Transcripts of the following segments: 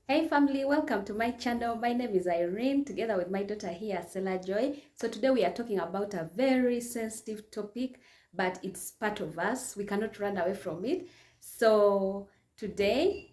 Hey family, welcome to my channel. My name is Irene, together with my daughter here, SELAHJOY. So today we are talking about a very sensitive topic, but it's part of us. We cannot run away from it. So today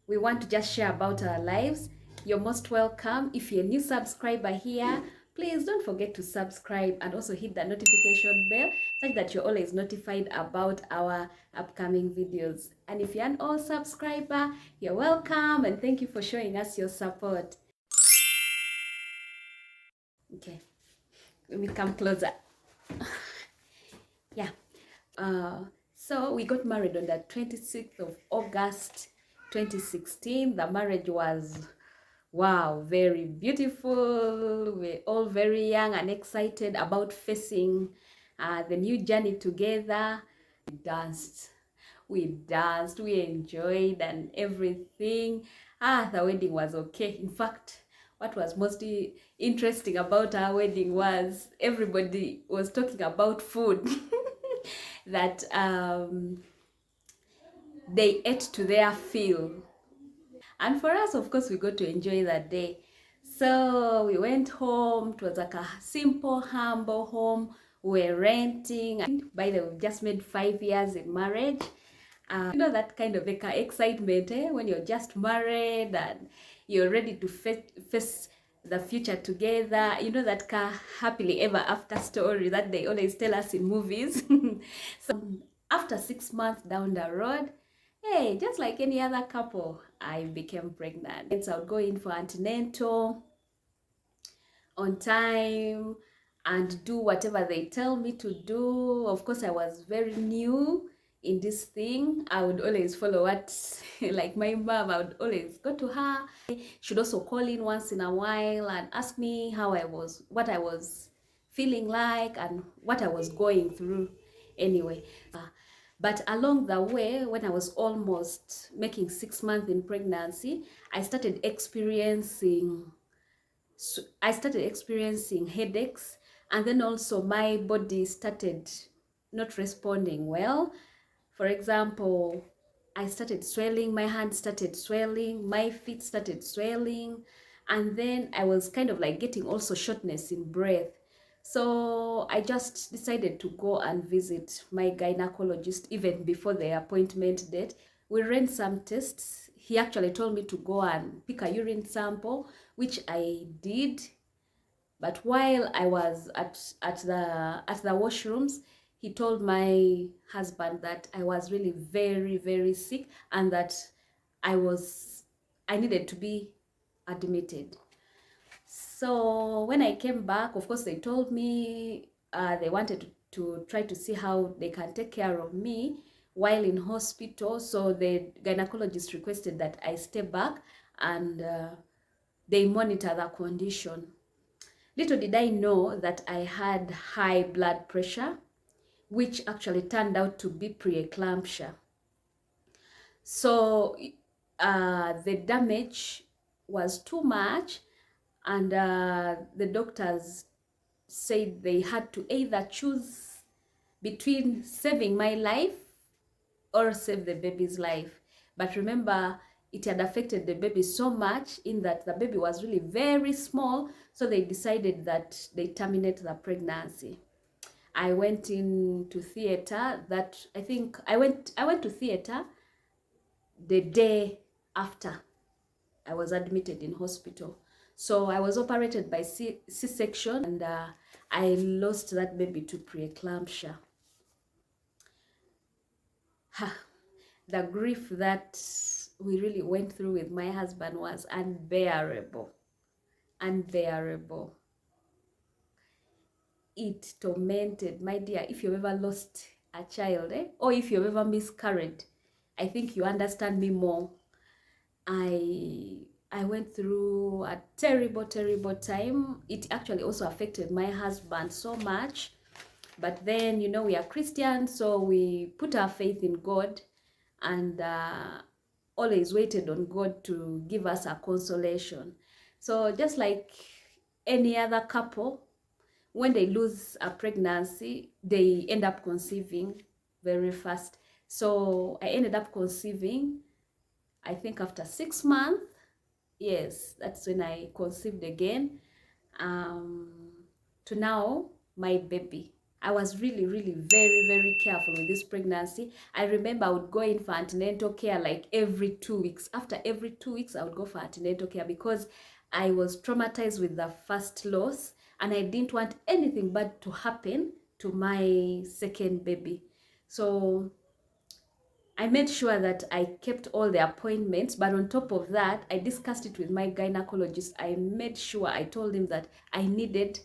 we want to just share about our lives. You're most welcome. If you're a new subscriber here, please don't forget to subscribe and also hit the notification bell such that you're always notified about our upcoming videos. And if you're an old subscriber, you're welcome and thank you for showing us your support. Okay, let me come closer. Yeah. So we got married on the 26th of August 2016. The marriage was, wow, very beautiful. We're all very young and excited about facing the new journey together. We danced, we enjoyed and everything. The wedding was okay. In fact, what was mostly interesting about our wedding was everybody was talking about food. That they ate to their fill. And for us, of course, we got to enjoy that day. So we went home. It was like a simple, humble home. We're renting. And by the way, we've just made 5 years in marriage. You know that kind of excitement when you're just married and you're ready to face the future together. You know that happily ever after story that they always tell us in movies. So after 6 months down the road, hey, just like any other couple, I became pregnant. So I would go in for antenatal on time and do whatever they tell me to do. Of course, I was very new in this thing. I would always follow what, like my mom, I would always go to her. She'd also call in once in a while and ask me how I was, what I was feeling like and what I was going through anyway. But along the way, when I was almost making 6 months in pregnancy, I started experiencing headaches, and then also my body started not responding well. For example, I started swelling, my hands started swelling, my feet started swelling, and then I was kind of like getting also shortness in breath. So I just decided to go and visit my gynecologist even before the appointment date. We ran some tests. He actually told me to go and pick a urine sample, which I did. But while I was at the washrooms, he told my husband that I was really very, very sick and that I needed to be admitted. So when I came back, of course, they told me they wanted to try to see how they can take care of me while in hospital. So the gynecologist requested that I stay back and they monitor the condition. Little did I know that I had high blood pressure, which actually turned out to be preeclampsia. So the damage was too much, and the doctors said they had to either choose between saving my life or save the baby's life. But remember, it had affected the baby so much in that the baby was really very small, so they decided that they terminate the pregnancy. I went into theater that I went to theater the day after I was admitted in hospital. So I was operated by C-section, and I lost that baby to preeclampsia. The grief that we really went through with my husband was unbearable. Unbearable. It tormented, my dear. If you've ever lost a child, or if you've ever miscarried, I think you understand me more. I went through a terrible, terrible time. It actually also affected my husband so much. But then, you know, we are Christians, so we put our faith in God and always waited on God to give us a consolation. So just like any other couple, when they lose a pregnancy, they end up conceiving very fast. So I ended up conceiving, I think after 6 months. Yes, that's when I conceived again. Um, to now, my baby. I was really, really very, very careful with this pregnancy. I remember I would go in for antenatal care like every 2 weeks. After every 2 weeks, I would go for antenatal care because I was traumatized with the first loss and I didn't want anything bad to happen to my second baby. So I made sure that I kept all the appointments, but on top of that, I discussed it with my gynecologist. I made sure I told him that I needed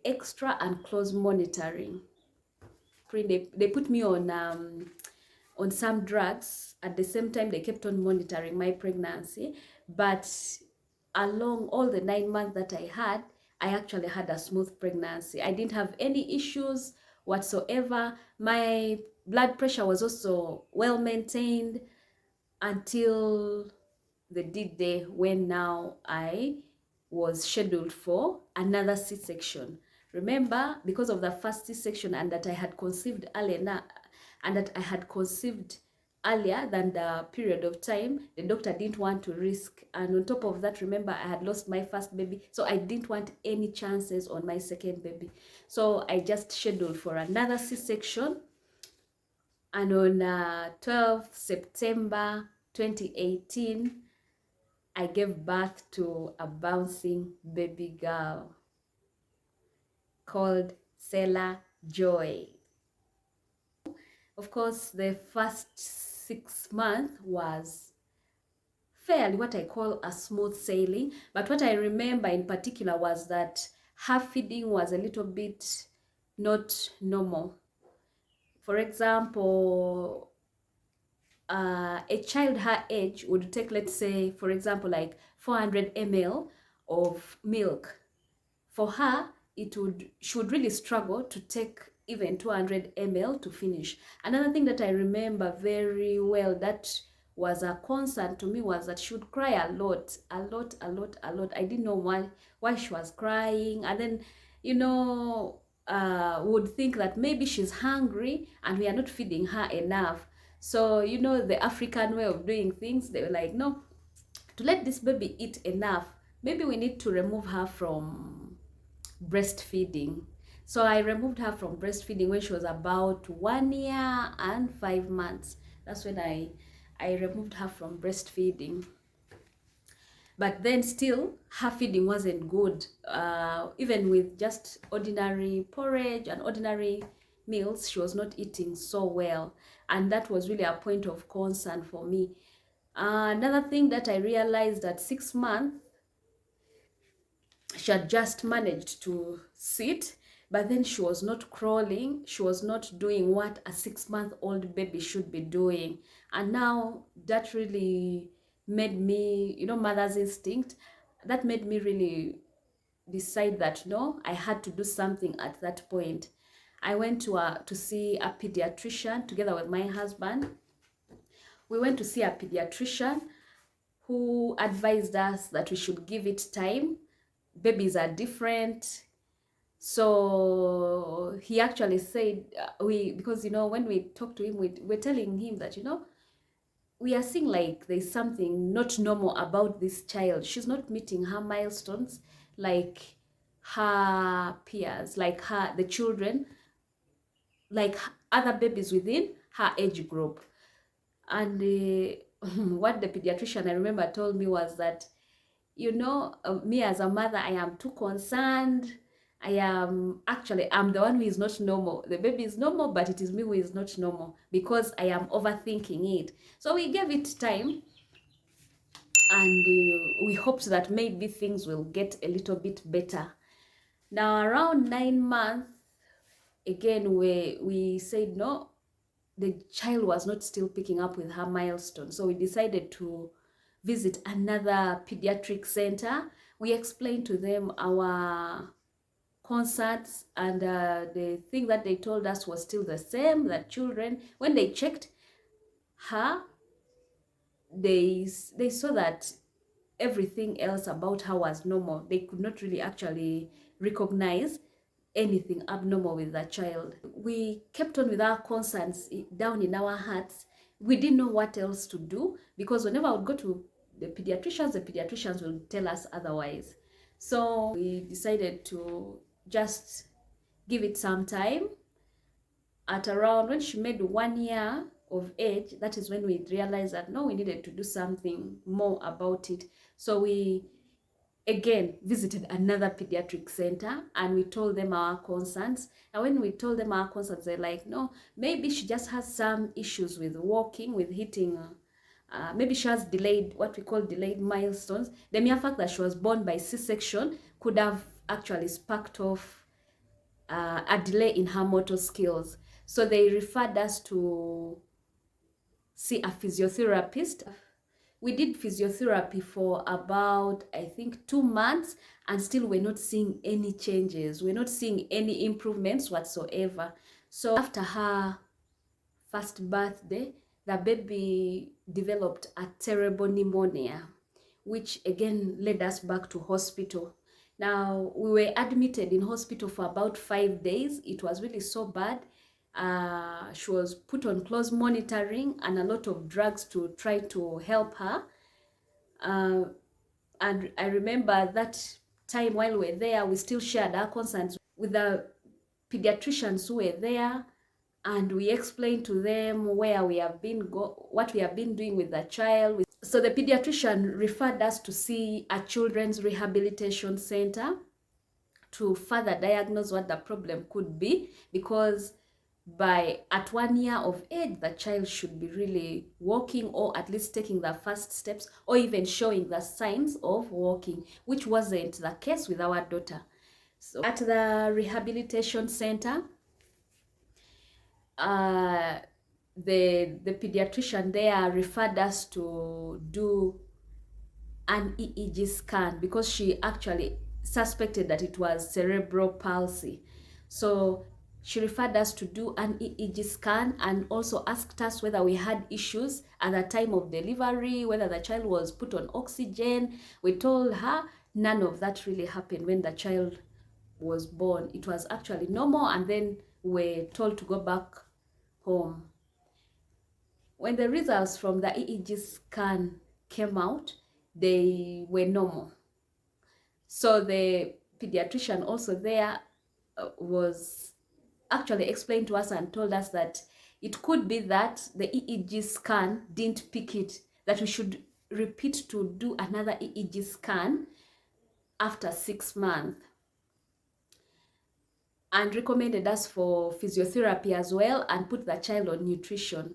extra and close monitoring. They put me on some drugs. At the same time, they kept on monitoring my pregnancy. But along all the 9 months that I actually had a smooth pregnancy. I didn't have any issues whatsoever. My blood pressure was also well maintained until the day when now I was scheduled for another C-section. Remember, because of the first C-section and that I had conceived earlier, earlier than the period of time, the doctor didn't want to risk. And on top of that, remember, I had lost my first baby, so I didn't want any chances on my second baby. So I just scheduled for another C-section. And on 12th September 2018, I gave birth to a bouncing baby girl called SELAHJOY. Of course, the first 6 months was fairly what I call a smooth sailing. But what I remember in particular was that her feeding was a little bit not normal. For example, a child her age would take, let's say, for example, like 400 ml of milk. For her, she would really struggle to take even 200 ml to finish. Another thing that I remember very well that was a concern to me was that she would cry a lot. I didn't know why she was crying. And then, would think that maybe she's hungry and we are not feeding her enough. So, the African way of doing things, they were like, no, to let this baby eat enough, maybe we need to remove her from breastfeeding. So I removed her from breastfeeding when she was about 1 year and 5 months. That's when I removed her from breastfeeding. But then still, her feeding wasn't good. Even with just ordinary porridge and ordinary meals, she was not eating so well. And that was really a point of concern for me. Another thing that I realized at 6 months, she had just managed to sit, but then she was not crawling. She was not doing what a 6-month-old baby should be doing. And now that really made me, mother's instinct, that made me really decide that no, I had to do something at that point. I went to see a pediatrician together with my husband. We went to see a pediatrician who advised us that we should give it time. Babies are different. So he actually said, because when we talked to him, we're telling him that we are seeing like there's something not normal about this child. She's not meeting her milestones like her peers, like the children, like other babies within her age group. And what the pediatrician, I remember, told me was that me as a mother, I am too concerned. I'm the one who is not normal. The baby is normal, but it is me who is not normal because I am overthinking it. So we gave it time, and we hoped that maybe things will get a little bit better. Now around 9 months, again, we said no, the child was not still picking up with her milestone. So we decided to visit another pediatric center. We explained to them our concerns, and the thing that they told us was still the same, that children, when they checked her, they saw that everything else about her was normal. They could not really actually recognize anything abnormal with the child. We kept on with our concerns down in our hearts. We didn't know what else to do, because whenever I would go to the pediatricians will tell us otherwise. So we decided to just give it some time. At around when she made 1 year of age, that is when we realized that no, we needed to do something more about it. So we again visited another pediatric center and we told them our concerns. And when we told them our concerns, they're like, no, maybe she just has some issues with walking, with hitting, maybe she has delayed, what we call delayed milestones. The mere fact that she was born by C-section could have actually sparked off a delay in her motor skills. So they referred us to see a physiotherapist. We did physiotherapy for about, I think, 2 months, and still we're not seeing any changes. We're not seeing any improvements whatsoever. So after her first birthday, the baby developed a terrible pneumonia, which again led us back to hospital. Now, we were admitted in hospital for about 5 days. It was really so bad. She was put on close monitoring and a lot of drugs to try to help her. And I remember that time while we were there, we still shared our concerns with the pediatricians who were there, and we explained to them where we have been, what we have been doing with the child. So the pediatrician referred us to see a children's rehabilitation center to further diagnose what the problem could be, because at 1 year of age, the child should be really walking, or at least taking the first steps, or even showing the signs of walking, which wasn't the case with our daughter. So at the rehabilitation center, the pediatrician there referred us to do an EEG scan because she actually suspected that it was cerebral palsy. So she referred us to do an EEG scan and also asked us whether we had issues at the time of delivery, whether the child was put on oxygen. We told her none of that really happened when the child was born. It was actually normal, and then we're told to go back home. When the results from the EEG scan came out, they were normal. So the pediatrician also there was actually explained to us and told us that it could be that the EEG scan didn't pick it, that we should repeat to do another EEG scan after 6 months, and recommended us for physiotherapy as well, and put the child on nutrition,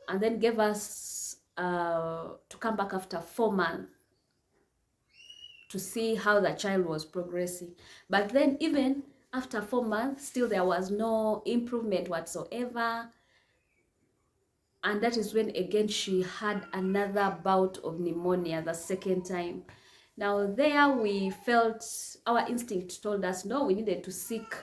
and then gave us to come back after 4 months to see how the child was progressing. But then even after 4 months, still there was no improvement whatsoever. And that is when again she had another bout of pneumonia, the second time. Now there we felt, our instinct told us, no, we needed to seek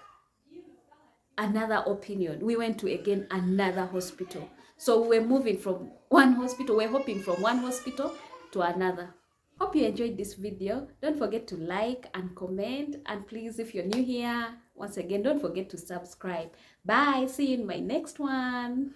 another opinion. We went to again another hospital. So we're moving from one hospital, we're hopping from one hospital to another. Hope you enjoyed this video. Don't forget to like and comment, and please, if you're new here, once again, don't forget to subscribe. Bye. See you in my next one.